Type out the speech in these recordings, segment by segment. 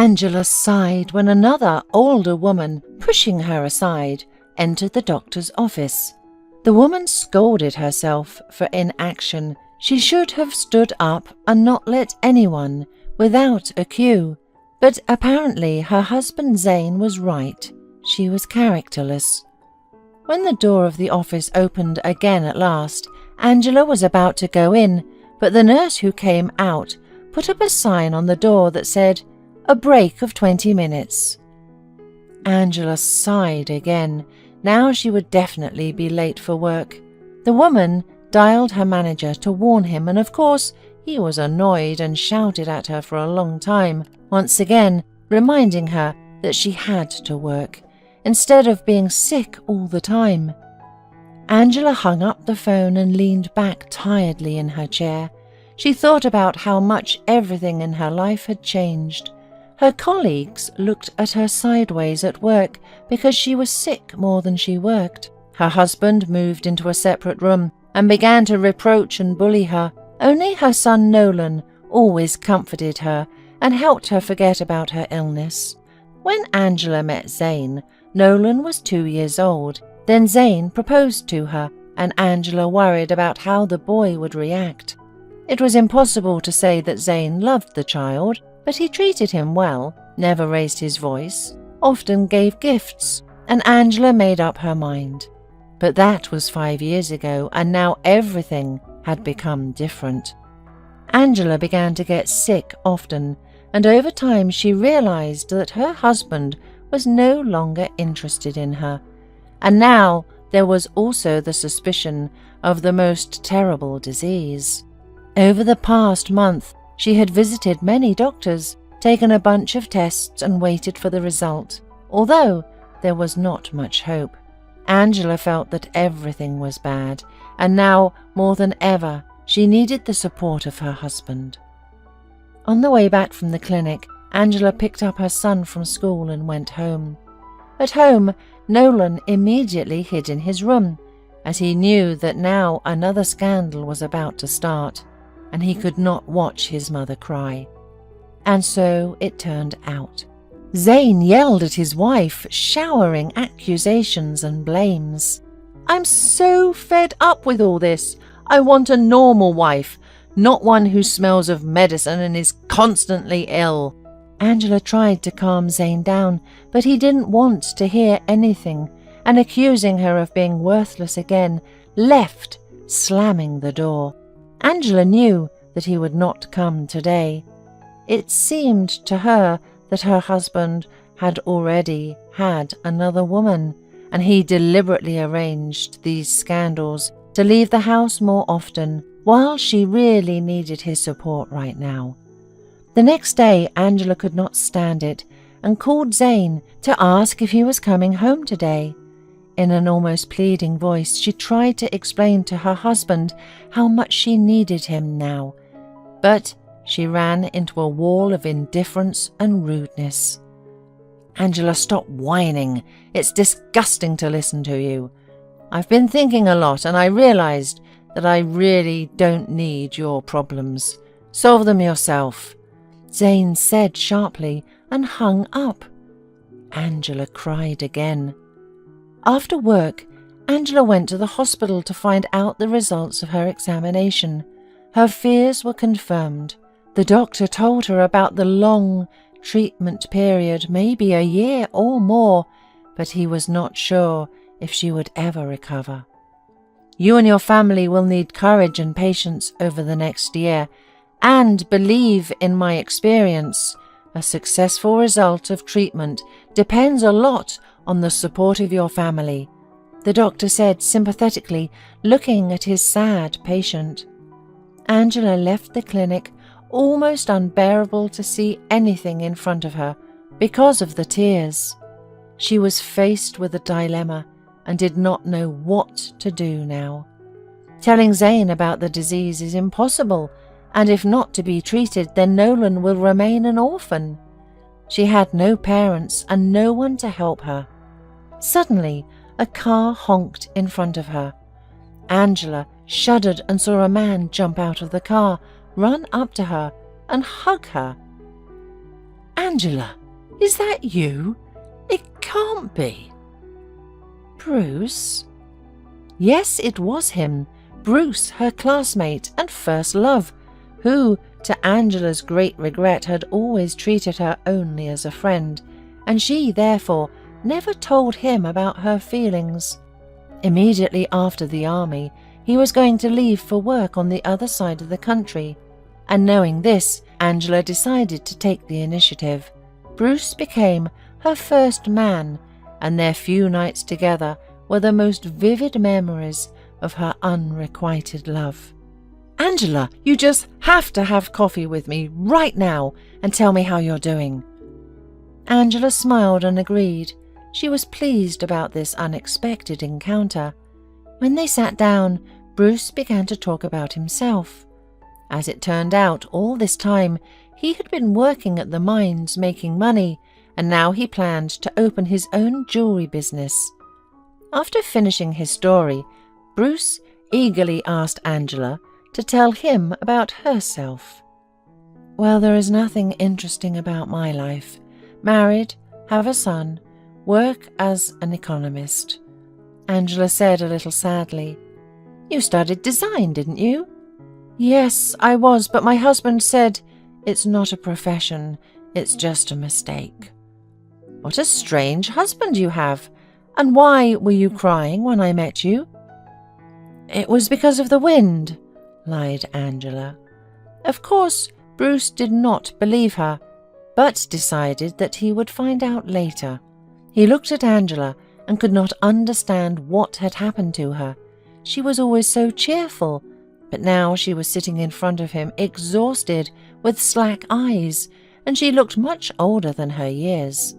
Angela sighed when another, older woman, pushing her aside, entered the doctor's office. The woman scolded herself for inaction. She should have stood up and not let anyone without a cue. But apparently her husband Zane was right. She was characterless. When the door of the office opened again at last, Angela was about to go in, but the nurse who came out put up a sign on the door that said, "A break of 20 minutes." Angela sighed again. Now she would definitely be late for work. The woman dialed her manager to warn him, and of course he was annoyed and shouted at her for a long time, once again reminding her that she had to work, instead of being sick all the time. Angela hung up the phone and leaned back tiredly in her chair. She thought about how much everything in her life had changed. Her colleagues looked at her sideways at work because she was sick more than she worked. Her husband moved into a separate room and began to reproach and bully her. Only her son Nolan always comforted her and helped her forget about her illness. When Angela met Zane, Nolan was 2 years old. Then Zane proposed to her, and Angela worried about how the boy would react. It was impossible to say that Zane loved the child, but he treated him well, never raised his voice, often gave gifts, and Angela made up her mind. But that was 5 years ago, and now everything had become different. Angela began to get sick often, and over time she realized that her husband was no longer interested in her. And now there was also the suspicion of the most terrible disease. Over the past month, she had visited many doctors, taken a bunch of tests and waited for the result, although there was not much hope. Angela felt that everything was bad, and now, more than ever, she needed the support of her husband. On the way back from the clinic, Angela picked up her son from school and went home. At home, Nolan immediately hid in his room, as he knew that now another scandal was about to start, and he could not watch his mother cry. And so it turned out. Zane yelled at his wife, showering accusations and blames. "I'm so fed up with all this. I want a normal wife, not one who smells of medicine and is constantly ill." Angela tried to calm Zane down, but he didn't want to hear anything, and accusing her of being worthless again, left, slamming the door. Angela knew that he would not come today. It seemed to her that her husband had already had another woman, and he deliberately arranged these scandals to leave the house more often, while she really needed his support right now. The next day, Angela could not stand it and called Zane to ask if he was coming home today. In an almost pleading voice, she tried to explain to her husband how much she needed him now, but she ran into a wall of indifference and rudeness. "Angela, stop whining. It's disgusting to listen to you. I've been thinking a lot, and I realized that I really don't need your problems. Solve them yourself," Zane said sharply and hung up. Angela cried again. After work, Angela went to the hospital to find out the results of her examination. Her fears were confirmed. The doctor told her about the long treatment period, maybe a year or more, but he was not sure if she would ever recover. "You and your family will need courage and patience over the next year, and believe in my experience. A successful result of treatment depends a lot on the support of your family," the doctor said sympathetically, looking at his sad patient. Angela left the clinic, almost unbearable to see anything in front of her because of the tears. She was faced with a dilemma and did not know what to do now. Telling Zane about the disease is impossible, and if not to be treated, then Nolan will remain an orphan. She had no parents and no one to help her. Suddenly, a car honked in front of her. Angela shuddered and saw a man jump out of the car, run up to her, and hug her. Angela, is that you? It can't be. Bruce? Yes, it was him, Bruce, her classmate and first love, who, to Angela's great regret, had always treated her only as a friend, and she, therefore, never told him about her feelings. Immediately after the army, he was going to leave for work on the other side of the country, and knowing this, Angela decided to take the initiative. Bruce became her first man, and their few nights together were the most vivid memories of her unrequited love. Angela, you just have to have coffee with me right now and tell me how you're doing. Angela smiled and agreed. She was pleased about this unexpected encounter. When they sat down, Bruce began to talk about himself. As it turned out, all this time he had been working at the mines making money, and now he planned to open his own jewelry business. After finishing his story, Bruce eagerly asked Angela to tell him about herself. Well, there is nothing interesting about my life. Married, have a son, work as an economist. Angela said a little sadly. You studied design, didn't you? Yes, I was, but my husband said it's not a profession, it's just a mistake. What a strange husband you have. And why were you crying when I met you? It was because of the wind, lied Angela. Of course, Bruce did not believe her, but decided that he would find out later. He looked at Angela and could not understand what had happened to her. She was always so cheerful, but now she was sitting in front of him exhausted with slack eyes, and she looked much older than her years.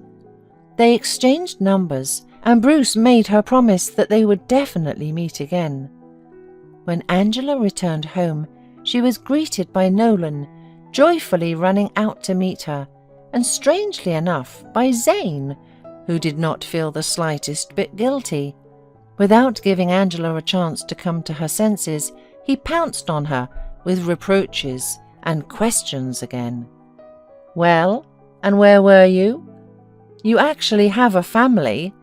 They exchanged numbers, and Bruce made her promise that they would definitely meet again. When Angela returned home, she was greeted by Nolan, joyfully running out to meet her, and strangely enough by Zane, who did not feel the slightest bit guilty. Without giving Angela a chance to come to her senses, he pounced on her with reproaches and questions again. Well, and where were you? You actually have a family.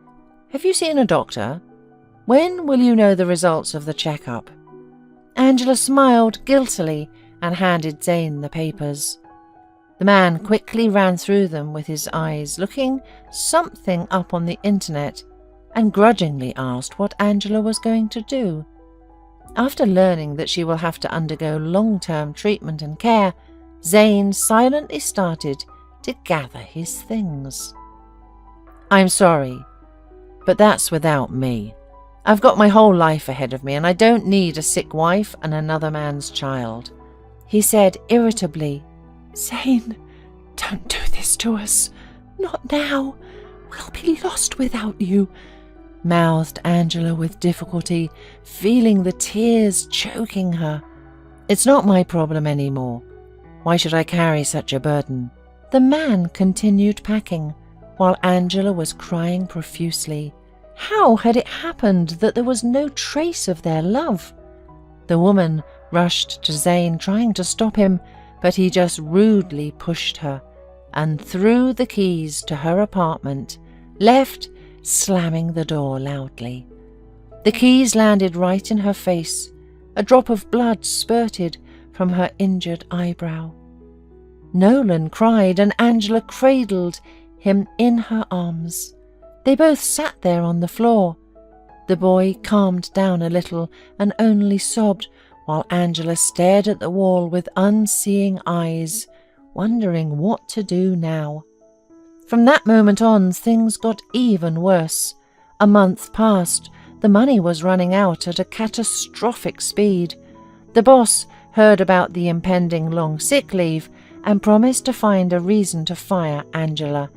Have you seen a doctor? When will you know the results of the checkup? Angela smiled guiltily and handed Zane the papers. The man quickly ran through them with his eyes, looking something up on the internet, and grudgingly asked what Angela was going to do. After learning that she will have to undergo long-term treatment and care, Zane silently started to gather his things. I'm sorry, but that's without me. I've got my whole life ahead of me, and I don't need a sick wife and another man's child, he said irritably. Zane, don't do this to us. Not now. We'll be lost without you, mouthed Angela with difficulty, feeling the tears choking her. It's not my problem anymore. Why should I carry such a burden? The man continued packing, while Angela was crying profusely. How had it happened that there was no trace of their love? The woman rushed to Zane, trying to stop him, but he just rudely pushed her and threw the keys to her apartment, left, slamming the door loudly. The keys landed right in her face. A drop of blood spurted from her injured eyebrow. Nolan cried, and Angela cradled him in her arms. They both sat there on the floor. The boy calmed down a little and only sobbed, while Angela stared at the wall with unseeing eyes, wondering what to do now. From that moment on, things got even worse. A month passed. The money was running out at a catastrophic speed. The boss heard about the impending long sick leave and promised to find a reason to fire Angela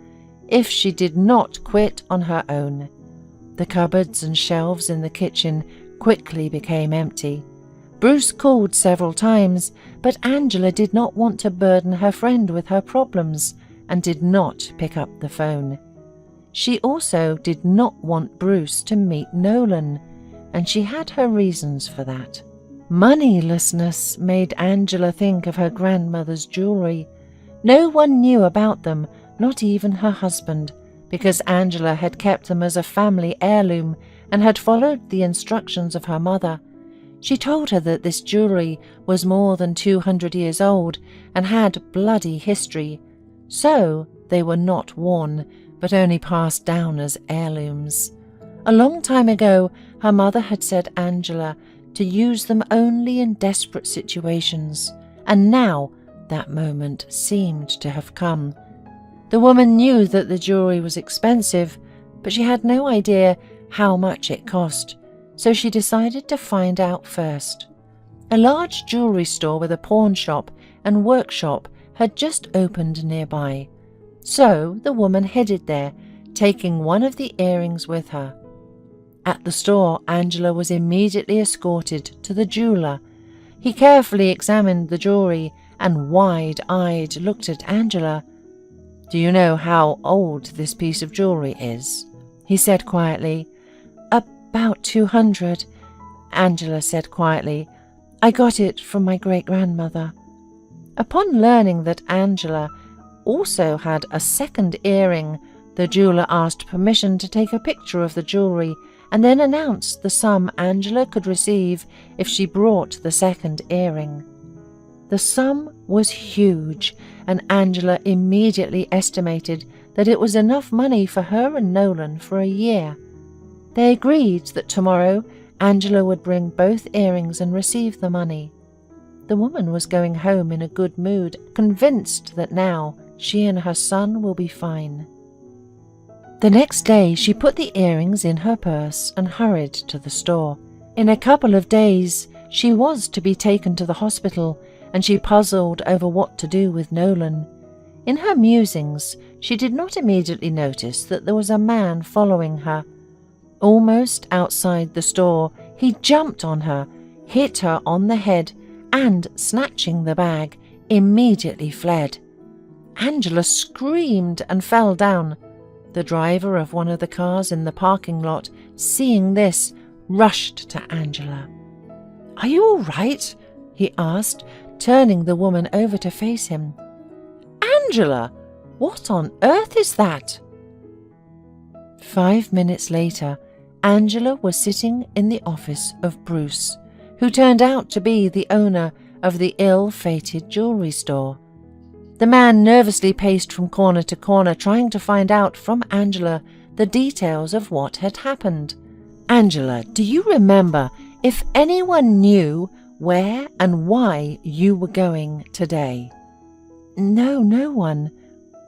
if she did not quit on her own. The cupboards and shelves in the kitchen quickly became empty. Bruce called several times, but Angela did not want to burden her friend with her problems and did not pick up the phone. She also did not want Bruce to meet Nolan, and she had her reasons for that. Moneylessness made Angela think of her grandmother's jewelry. No one knew about them, not even her husband, because Angela had kept them as a family heirloom and had followed the instructions of her mother. She told her that this jewellery was more than 200 years old and had bloody history, so they were not worn, but only passed down as heirlooms. A long time ago, her mother had said Angela to use them only in desperate situations, and now that moment seemed to have come. The woman knew that the jewellery was expensive, but she had no idea how much it cost, so she decided to find out first. A large jewellery store with a pawn shop and workshop had just opened nearby, so the woman headed there, taking one of the earrings with her. At the store, Angela was immediately escorted to the jeweller. He carefully examined the jewellery and wide-eyed looked at Angela. "Do you know how old this piece of jewellery is?" he said quietly. "About 200, Angela said quietly. "I got it from my great-grandmother." Upon learning that Angela also had a second earring, the jeweller asked permission to take a picture of the jewellery and then announced the sum Angela could receive if she brought the second earring. The sum was huge, and Angela immediately estimated that it was enough money for her and Nolan for a year. They agreed that tomorrow Angela would bring both earrings and receive the money. The woman was going home in a good mood, convinced that now she and her son will be fine. The next day she put the earrings in her purse and hurried to the store. In a couple of days she was to be taken to the hospital, and she puzzled over what to do with Nolan. In her musings she did not immediately notice that there was a man following her. Almost outside the store, he jumped on her, hit her on the head, and, snatching the bag, immediately fled. Angela screamed and fell down. The driver of one of the cars in the parking lot, seeing this, rushed to Angela. "Are you all right?" he asked, turning the woman over to face him. "Angela, what on earth is that?" 5 minutes later, Angela was sitting in the office of Bruce, who turned out to be the owner of the ill-fated jewellery store. The man nervously paced from corner to corner, trying to find out from Angela the details of what had happened. "Angela, do you remember if anyone knew where and why you were going today?" "No, no one."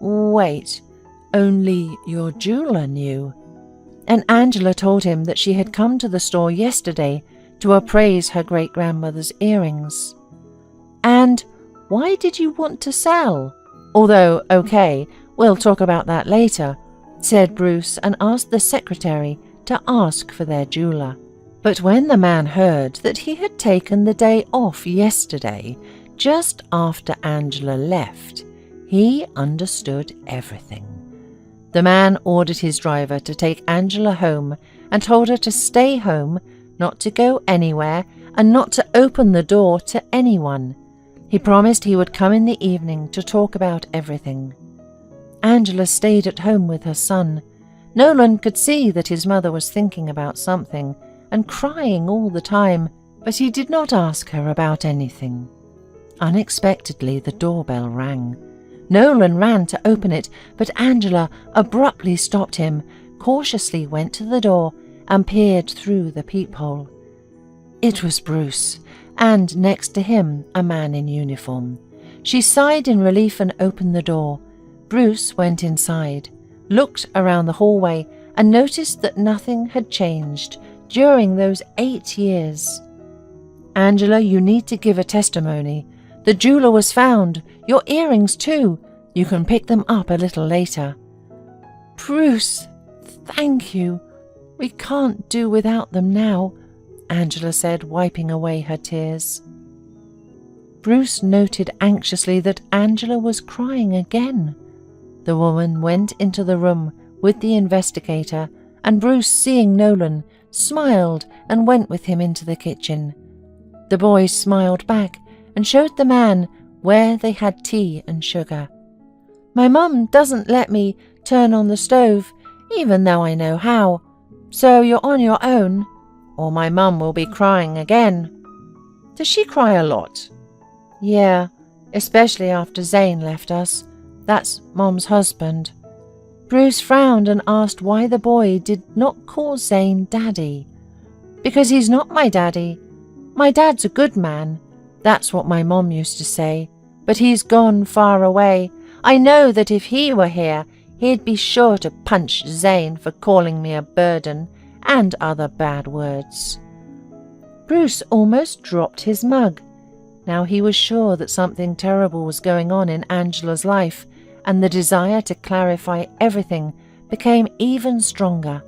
"Wait, only your jeweller knew?" And Angela told him that she had come to the store yesterday to appraise her great-grandmother's earrings. "And why did you want to sell? Although, okay, we'll talk about that later," said Bruce, and asked the secretary to ask for their jeweller. But when the man heard that he had taken the day off yesterday, just after Angela left, he understood everything. The man ordered his driver to take Angela home and told her to stay home, not to go anywhere, and not to open the door to anyone. He promised he would come in the evening to talk about everything. Angela stayed at home with her son. Nolan could see that his mother was thinking about something and crying all the time, but he did not ask her about anything. Unexpectedly, the doorbell rang. Nolan ran to open it, but Angela abruptly stopped him, cautiously went to the door, and peered through the peephole. It was Bruce, and next to him a man in uniform. She sighed in relief and opened the door. Bruce went inside, looked around the hallway, and noticed that nothing had changed during those 8 years. "Angela, you need to give a testimony. The jeweller was found. Your earrings too. You can pick them up a little later." "Bruce, thank you. We can't do without them now," Angela said, wiping away her tears. Bruce noted anxiously that Angela was crying again. The woman went into the room with the investigator, and Bruce, seeing Nolan, smiled and went with him into the kitchen. The boy smiled back and showed the man where they had tea and sugar. My mum doesn't let me turn on the stove, even though I know how. So you're on your own, or my mum will be crying again." "Does she cry a lot?" "Yeah, especially after Zane left us. That's Mom's husband." Bruce frowned and asked why the boy did not call Zane Daddy. "Because he's not my daddy. My dad's a good man. That's what my mom used to say. But he's gone far away. I know that if he were here, he'd be sure to punch Zane for calling me a burden and other bad words." Bruce almost dropped his mug. Now he was sure that something terrible was going on in Angela's life, and the desire to clarify everything became even stronger.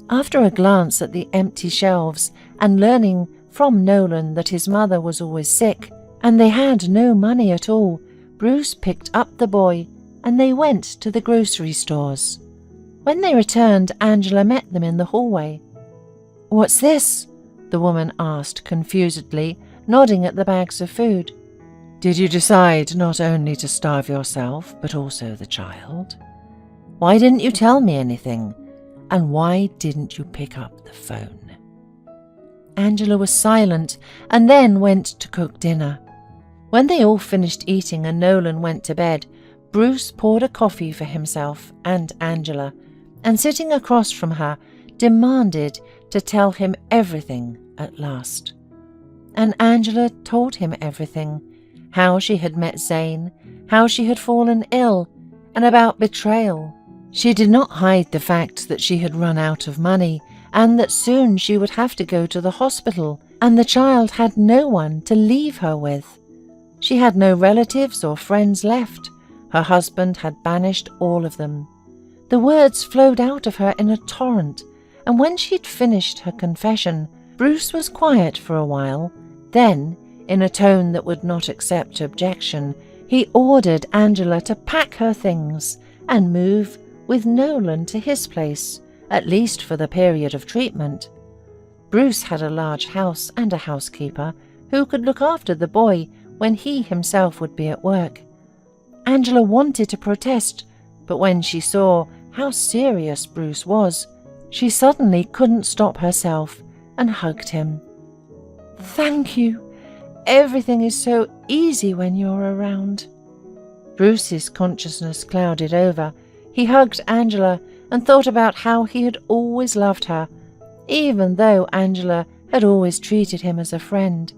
After a glance at the empty shelves and learning from Nolan that his mother was always sick and they had no money at all, Bruce picked up the boy and they went to the grocery stores. When they returned, Angela met them in the hallway. "What's this?" the woman asked confusedly, nodding at the bags of food. "Did you decide not only to starve yourself, but also the child? Why didn't you tell me anything? And why didn't you pick up the phone?" Angela was silent and then went to cook dinner. When they all finished eating and Nolan went to bed, Bruce poured a coffee for himself and Angela, and sitting across from her, demanded to tell him everything at last. And Angela told him everything, how she had met Zane, how she had fallen ill, and about betrayal. She did not hide the fact that she had run out of money, and that soon she would have to go to the hospital, and the child had no one to leave her with. She had no relatives or friends left. Her husband had banished all of them. The words flowed out of her in a torrent, and when she'd finished her confession, Bruce was quiet for a while. Then, in a tone that would not accept objection, he ordered Angela to pack her things and move with Nolan to his place, at least for the period of treatment. Bruce had a large house and a housekeeper who could look after the boy when he himself would be at work. Angela wanted to protest, but when she saw how serious Bruce was, she suddenly couldn't stop herself and hugged him. "Thank you. Everything is so easy when you're around." Bruce's consciousness clouded over. He hugged Angela and thought about how he had always loved her, even though Angela had always treated him as a friend.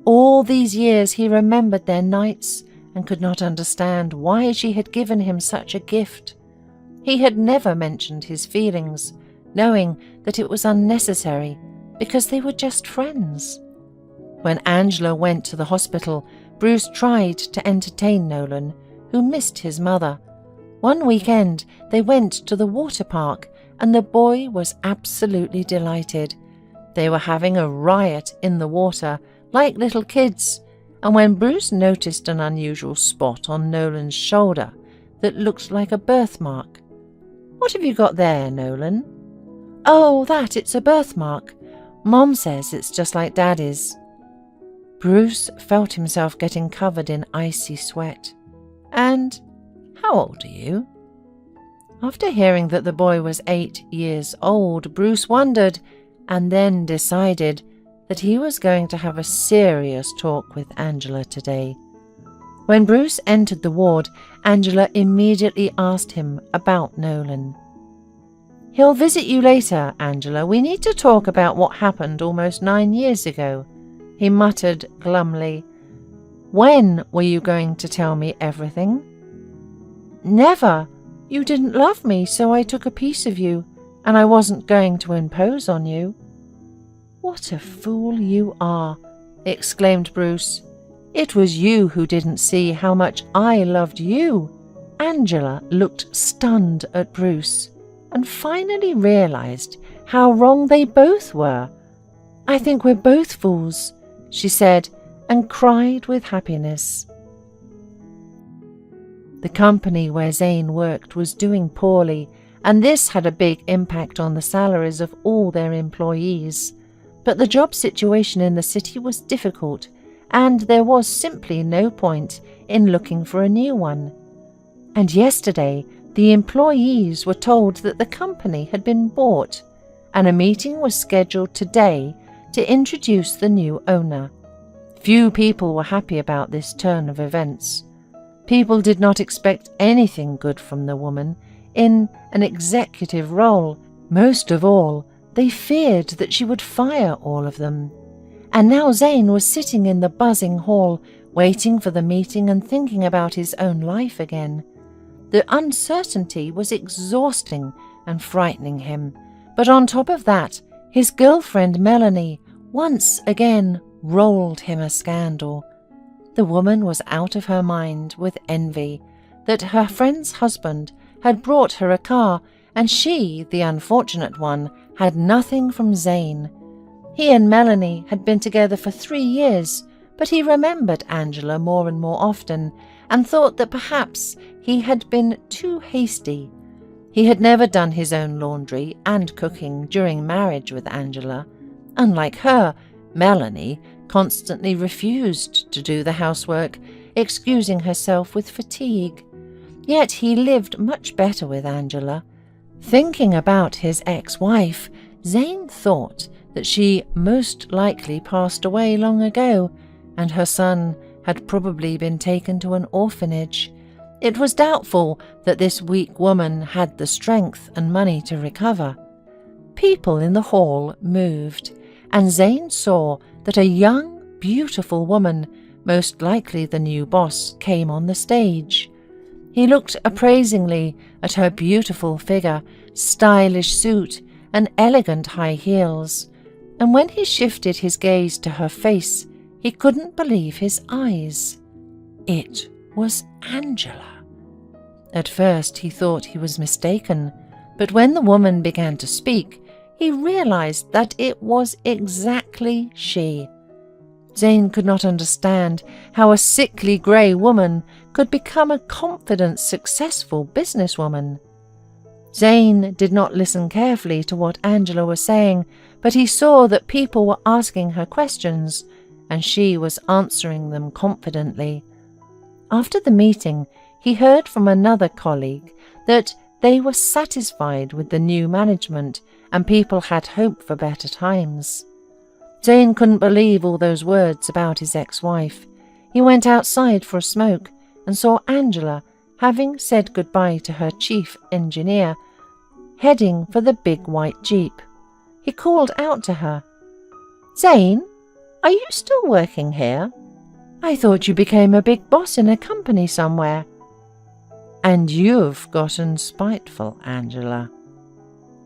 All these years he remembered their nights and could not understand why she had given him such a gift. He had never mentioned his feelings, knowing that it was unnecessary because they were just friends. When Angela went to the hospital, Bruce tried to entertain Nolan, who missed his mother. One weekend they went to the water park and the boy was absolutely delighted. They were having a riot in the water, like little kids, and when Bruce noticed an unusual spot on Nolan's shoulder that looked like a birthmark. "What have you got there, Nolan?" "Oh, it's a birthmark. Mom says it's just like Daddy's." Bruce felt himself getting covered in icy sweat. "And how old are you?" After hearing that the boy was 8 years old, Bruce wondered, and then decided that he was going to have a serious talk with Angela today. When Bruce entered the ward, Angela immediately asked him about Nolan. "He'll visit you later, Angela. We need to talk about what happened almost 9 years ago," he muttered glumly. "When were you going to tell me everything?" "Never. You didn't love me, so I took a piece of you, and I wasn't going to impose on you." "What a fool you are," exclaimed Bruce. "It was you who didn't see how much I loved you." Angela looked stunned at Bruce and finally realized how wrong they both were. "I think we're both fools," she said, and cried with happiness. The company where Zane worked was doing poorly, and this had a big impact on the salaries of all their employees. But the job situation in the city was difficult, and there was simply no point in looking for a new one. And yesterday, the employees were told that the company had been bought, and a meeting was scheduled today to introduce the new owner. Few people were happy about this turn of events. People did not expect anything good from the woman in an executive role. Most of all, they feared that she would fire all of them. And now Zane was sitting in the buzzing hall, waiting for the meeting and thinking about his own life again. The uncertainty was exhausting and frightening him. But on top of that, his girlfriend Melanie once again rolled him a scandal. The woman was out of her mind with envy that her friend's husband had brought her a car, and she, the unfortunate one, had nothing from Zane. He and Melanie had been together for 3 years, but he remembered Angela more and more often and thought that perhaps he had been too hasty. He had never done his own laundry and cooking during marriage with Angela. Unlike her, Melanie constantly refused to do the housework, excusing herself with fatigue. Yet he lived much better with Angela. Thinking about his ex-wife, Zane thought that she most likely passed away long ago, and her son had probably been taken to an orphanage. It was doubtful that this weak woman had the strength and money to recover. People in the hall moved, and Zane saw that a young, beautiful woman, most likely the new boss, came on the stage. He looked appraisingly at her beautiful figure, stylish suit, and elegant high heels, and when he shifted his gaze to her face, he couldn't believe his eyes. It was Angela. At first he thought he was mistaken, but when the woman began to speak, he realized that it was exactly she. Zane could not understand how a sickly grey woman could become a confident, successful businesswoman. Zane did not listen carefully to what Angela was saying, but he saw that people were asking her questions, and she was answering them confidently. After the meeting, he heard from another colleague that they were satisfied with the new management and people had hope for better times. Zane couldn't believe all those words about his ex-wife. He went outside for a smoke and saw Angela, having said goodbye to her chief engineer, heading for the big white jeep. He called out to her, "Zane, are you still working here? I thought you became a big boss in a company somewhere." "And you've gotten spiteful, Angela."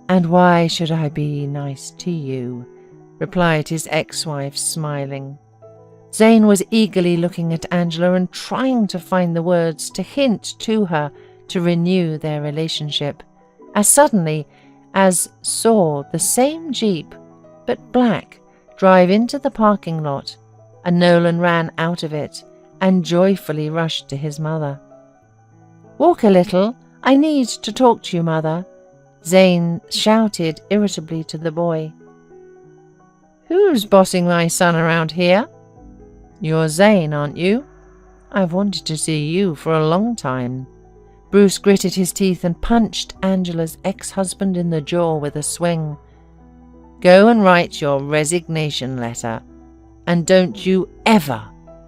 "And why should I be nice to you?" replied his ex-wife, smiling. Zane was eagerly looking at Angela and trying to find the words to hint to her to renew their relationship, as suddenly as saw the same jeep, but black, drive into the parking lot, and Nolan ran out of it and joyfully rushed to his mother. "Walk a little, I need to talk to you, Mother," Zane shouted irritably to the boy. "Who's bossing my son around here? You're Zane, aren't you? I've wanted to see you for a long time." Bruce gritted his teeth and punched Angela's ex-husband in the jaw with a swing. "Go and write your resignation letter, and don't you ever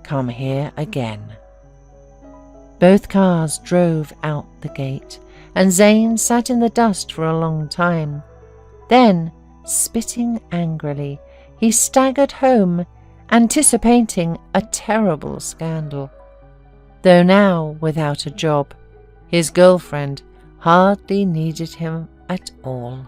come here again." Both cars drove out the gate, and Zane sat in the dust for a long time. Then, spitting angrily, he staggered home, anticipating a terrible scandal. Though now without a job, his girlfriend hardly needed him at all.